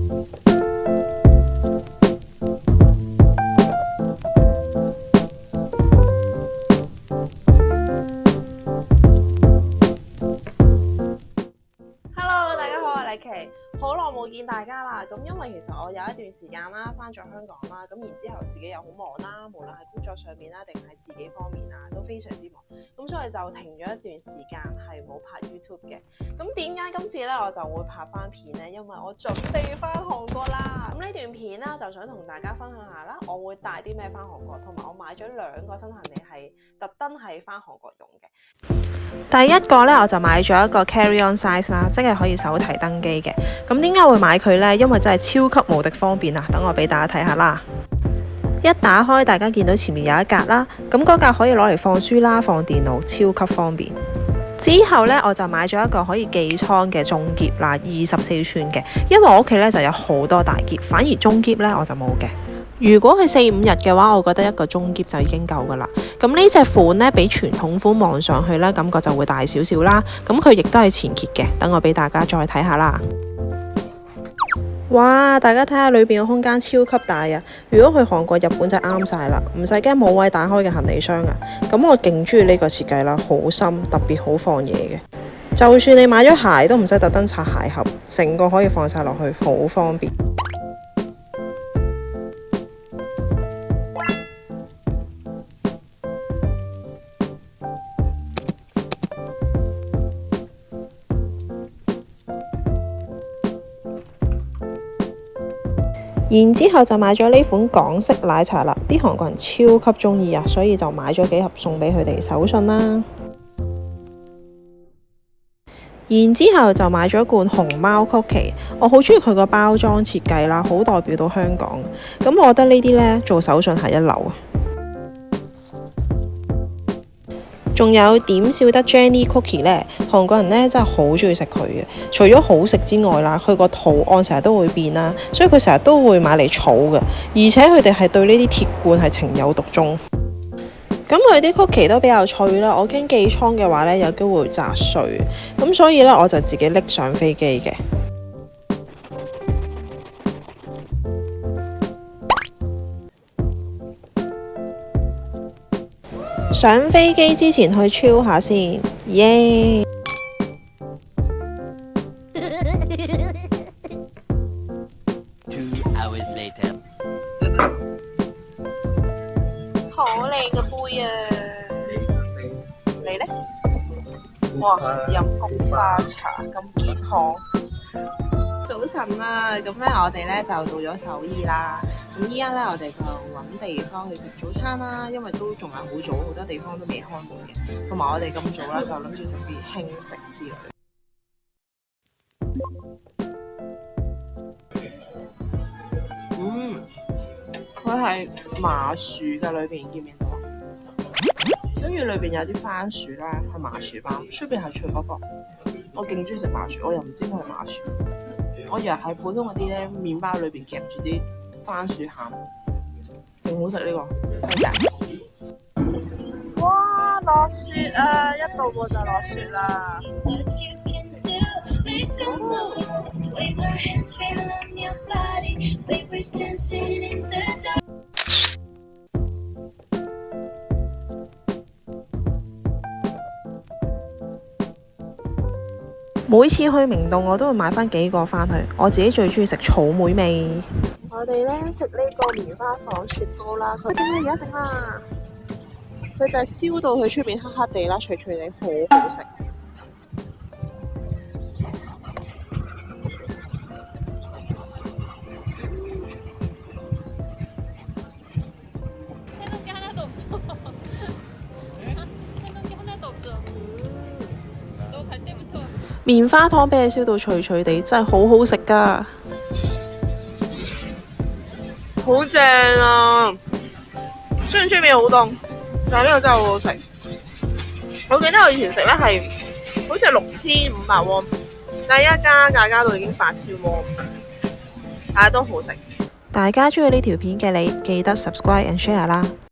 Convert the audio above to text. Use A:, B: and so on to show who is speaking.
A: Hello， 大家好，我係麗琪，好耐冇見大家啦。咁因為其實我有一段時間啦，翻咗香港啦，咁然之後自己又好忙啦，無論係工作上面啦，定係自己方面啊，都非常之忙。咁所以就停咗一段時間係冇拍 YouTube 嘅。咁點解今次咧我就會拍翻片咧？因為我準備翻韓國啦。咁呢段片咧就想同大家分享下啦，我會帶啲咩翻韓國，同埋我買咗2個新行李係特登係翻韓國用嘅。第一個咧我就買咗一個 carry-on size 啦，即係可以手提登機嘅。咁點解會買佢呢？因為真係超級無敵方便啊！等我俾大家睇下啦。一打開，大家見到前面有一格啦，咁嗰格可以攞嚟放書啦、放電腦，超級方便。之後呢，我就買咗一個可以寄倉嘅中篋啦，24寸嘅，因為我屋企呢就有好多大篋，反而中篋呢我就冇嘅。如果係4-5日嘅話，我覺得一個中篋就已經夠噶啦。咁呢隻款呢，比傳統款望上去呢，感覺就會大少少啦。咁佢亦都係前揭嘅，等我俾大家再睇下啦。哇！大家睇下裏邊嘅空間超級大啊！如果去韓國、日本就啱晒啦，唔使驚冇位打開嘅行李箱啊！咁我勁中意呢個設計啦，好深，特別好放嘢嘅。就算你買咗鞋都唔使特登拆鞋盒，成個可以放晒落去，好方便。然之後就買咗呢款港式奶茶啦，啲韓國人超級中意啊，所以就買咗幾盒送俾佢哋手信啦。然之後就買咗罐熊貓曲奇，我好中意佢個包裝設計啦，好代表到香港。咁我覺得呢啲呢，做手信係一流啊。仲有點笑得 Jenny Cookie 呢，韓國人呢真係好中意食佢嘅。除咗好食之外啦，佢個圖案成日都會變啦，所以佢成日都會買嚟儲嘅。而且佢哋係對呢啲鐵罐係情有獨鍾。咁佢啲曲奇都比較脆啦，我驚寄倉嘅話呢有機會砸碎，咁所以呢，我就自己拎上飛機嘅。上飛機之前去 chill 下先，耶！好靚嘅杯啊！你呢？哇！飲菊花茶咁健康。早晨啦，咁咧我哋咧就到咗首爾啦。咁依家咧我哋就揾地方去食早餐啦，因為都仲係好早，好多地方都未開門嘅。同埋我哋咁早啦，就諗住食啲輕食之類。佢係麻薯嘅，裏邊見唔見到啊？跟住裏邊有啲番薯啦，係麻薯包，出邊係脆卜卜。我勁中意食麻薯，我又唔知佢係麻薯。我以為係普通嗰啲咧麵包裏邊夾住啲番薯餡，勁好食呢個。哇！落雪啊！一到過就落雪啦。每次去明洞我都會買翻幾個翻去，我自己最中意食草莓味。我哋咧食呢個棉花糖雪糕啦，佢整啦，而家整啦。佢就係燒到佢出邊黑黑地啦，脆脆地，好好食。棉花糖俾佢燒到脆脆地，真係好好食噶，好正啊！雖然出面好凍，但係呢個真係好好食。我記得我以前食咧係好似係6500 won，但係而家加到已經8000 won，但係都好食。大家中意呢條片嘅你，記得 subscribe and share 啦。